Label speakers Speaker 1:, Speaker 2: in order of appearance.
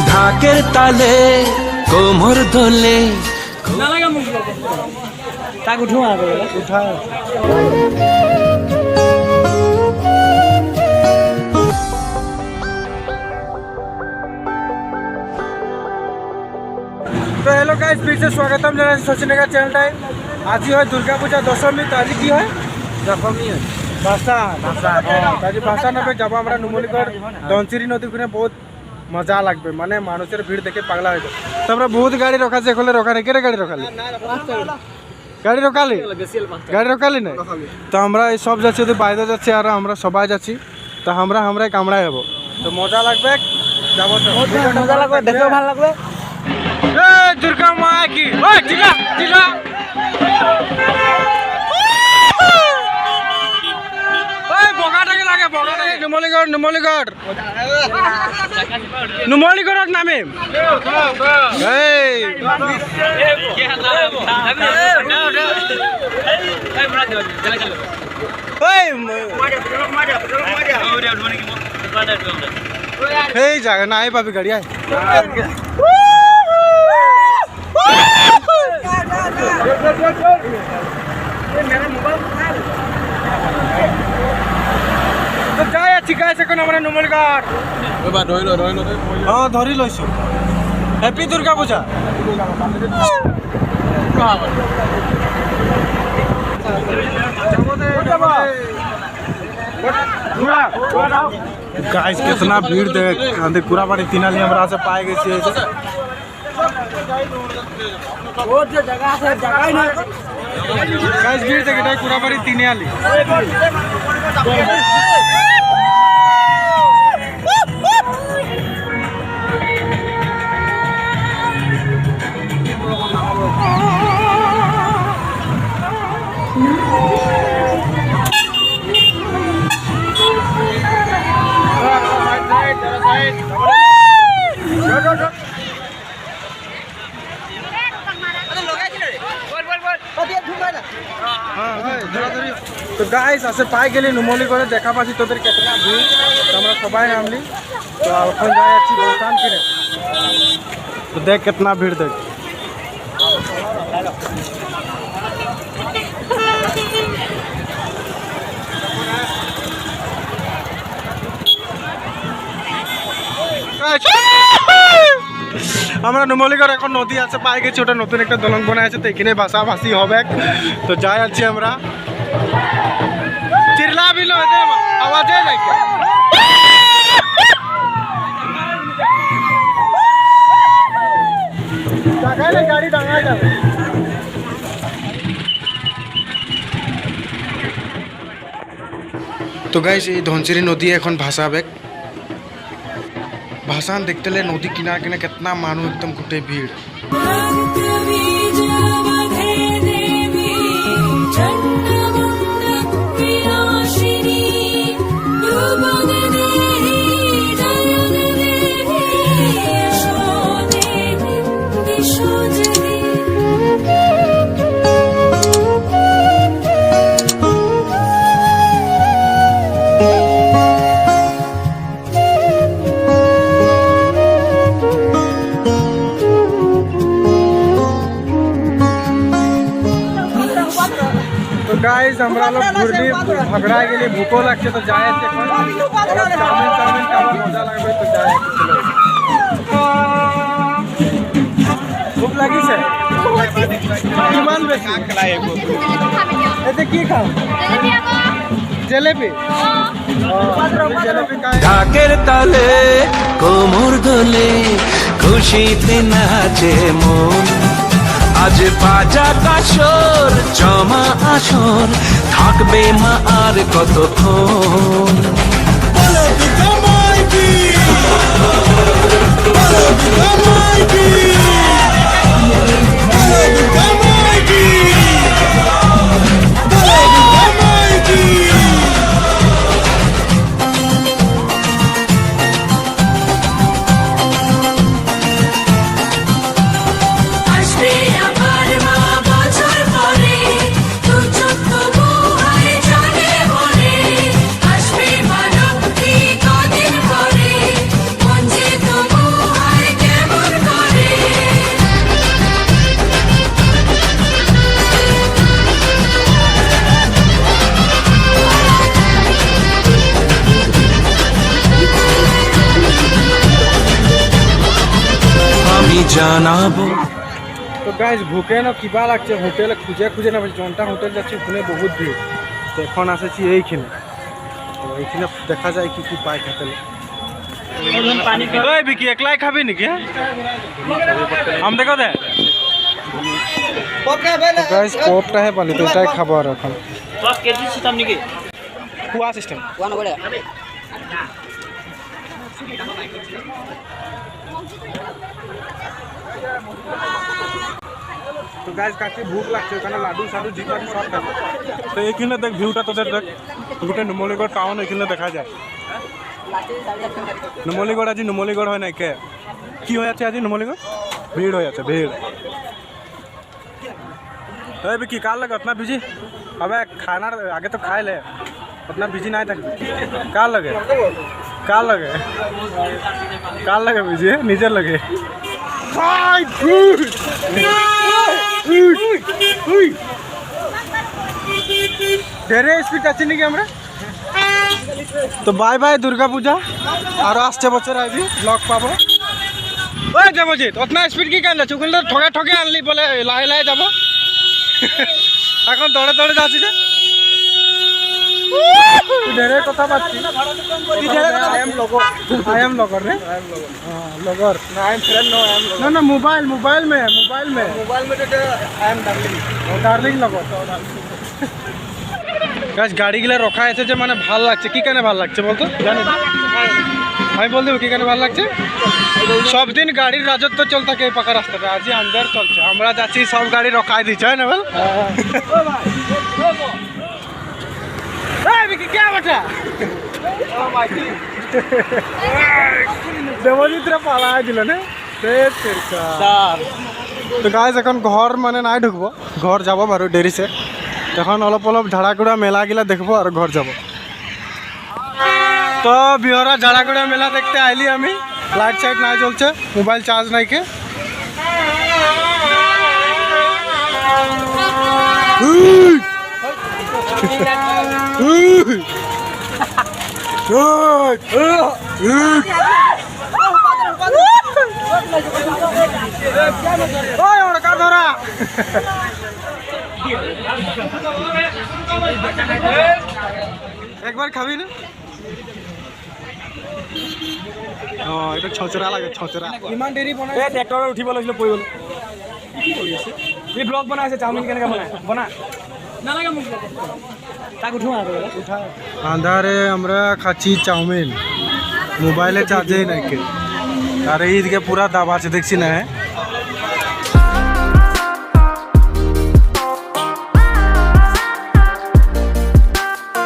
Speaker 1: ঢাকের তালে কোমর দোলে
Speaker 2: তাক উঠো উঠা तो हेलो गाइस फिर से स्वागतम जाना सचिन का चैनल टाइम आज ही है दुर्गा पूजा दशमी तो आज की है
Speaker 3: दशमी
Speaker 2: आज भाषा पे जब हमारा नुमलीगढ़ धनसिरी नदी खुने बहुत मजा लागबे माने मानुषेर भीड़ देखे पागला हो जाए तब बहुत गाड़ी रखा से खोले रखा नहीं गाड़ी रखाली गाड़ी रखाली गाड़ी रखाली नहीं तो हमरा सब যাচ্ছি তো বাইরে যাচ্ছি আর আমরা সবাই যাচ্ছি তো আমরা কামড়াই হবো তো মজা লাগবে যাব তো
Speaker 3: মজা লাগবে দেখো ভালো লাগবে
Speaker 2: এ দুর্গা মা কি ওই চিলা চিলা ওই বগাটাকে লাগে বগাটাকে নুমলীগড় নামে এই এই জায়গা না পাবি গাড়ি আয় তো যাই আছি গাইস এখন আমরা নুমলীগড় ধরি লইছো হ্যাপি দুর্গা পূজা गाइस कितना भीड़ देख पूरा बड़ी तीनाली हमरा से पाए गए छिए
Speaker 3: और जो जगह है जगह ही नहीं
Speaker 2: गाइस भीड़ देख এটা पूरा बड़ी तीनाली তো গাইস আসে পাই গেলি নুমলীগড়ে দেখা পাচ্ছি তোদের কেতনা ভিড় তো আমরা সবাই নামলি তো এখন যাই আছি বলতাম কিনে তো দেখ কেতনা ভিড় দেখ আমরা নুমলীগড় এখন নদী আছে পাই গেছি ওটা নতুন একটা দলং বানায় আছে তো এখানে ভাষাভাষি হবে তো যাই আছি আমরা चिरला भी लो आवाज है ना क्या गाड़ी डांगा जाए तो गाइस এই ধনসিরি নদী এখন ভাসাবে ভাসান দেখতে লে নদী কিনারে কিনারে कितना মানুষ एकदम ঘুটে ভিড় गाइस हमरा लोग घुरनी भगड़ा के लिए भूखो लगते तो जाए थे चाउमिन का मजा लगबे तो जाए चलो भूख लगी से ईमान बेसी एते की खाओ जलेबी
Speaker 1: ঢাকের তালে কোমর দোলে খুশিতে নাচে মন আজ বাজা কাশর জমা আসর থাকবে মা আর কতক্ষণ
Speaker 4: Ashbe
Speaker 1: জানাবো।
Speaker 2: তো গাইজ ভুকে না কিবা লাগছে হোটেল খুঁজে খুঁজে না জনটা হোটেল যাচ্ছি ওখানে বহুত ভিড়। তো এখন আসেছি এইখানে, তো এইখানে দেখা যায় কি কি পায় হোটেলে। ওই বিকি একলাই খাবি নাকি? আম দেখো দে গাইজ পপটাহে পালি তো ওটাই খাবো আর এখন খোৱা সিস্টেম। তো গাইজ কাছে ভুক লাগছে ওখানে লাডু সাডু জিলাপি সব খাবে। তো এইখানে দেখ ভিউটা তোদের দেখ, গোটেই নুমলীগড় টাউন এইখানে দেখা যায়। নুমলীগড় আজি নুমলীগড় হয় নাই কে কি হয়ে আছে আজি নুমলীগড় ভিড় হয়ে আছে ভিড়। अभी की कार लगे उतना बिजी? अबे खाना आगे तो खाए ले, उतना बिजी नहीं था। कार लगे बिजी है नीचे लगे। ढेरे स्पीड अच्छी नहीं আমরা। তো বাই বাই দুর্গা পূজা আর আসছে বছর আইবি ব্লগ পাবো। ওই দেবজিৎ অতনা স্পিড কি কেন যাচ্ছে? ওখানে ঠকে ঠকে আনলি বলে লাহে লাহে যাবো। এখন দৌড়ে দৌড়ে যাচ্ছি যে ঢেরে কথা পাচ্ছি। আই এম লগর রে লগর না I am friend no I am ना ना मोबाइल में आई एम डार्लिंग লগর। গাছ গাড়িগুলো রখা আছে যে মানে ভাল লাগছে। কি কেন ভাল লাগছে বলতো জানি না, আমি বল দেবো কি কেন ভাল লাগছে। সব দিন গাড়ির রাজত্ব চল থাকে এই পাকা রাস্তাটা, আজ আন্দার চলছে। আমরা যাচ্ছি সব গাড়ি রখাই দিচ্ছে হয় না বল। দেবজিৎরা পালাই দিল না। তো গাইজ এখন ঘর মানে নাই ঢুকবো, ঘর যাব বারো দেরিছে। এখন অলপ অলপ ঝাড়াগুড়া মেলাগুলা দেখবো আর ঘর যাব। তো বিহারা ঝাড়াগুড়া মেলা দেখতে আইলি আমি। লাইট সাইট নাই জ্বলছে, মোবাইল চার্জ নাই কে। ধরা একবার খাবি না? এটা ছচরা লাগে ছচরা। ইমান দেরি বনাই ট্ৰেক্টৰত উঠিব লাগিছিল পৰি গ'ল। এই ব্লগ বনাই আছে চাউমিন কেনেকৈ বনাই বনা নালাগে মোক তাক উঠো উঠা। আন্ধারে আমরা খাচ্ছি চাউমিন, মোবাইলে চার্জেই নাই কে। আর এইদিকে পুরা দাবা আছে দেখছি না।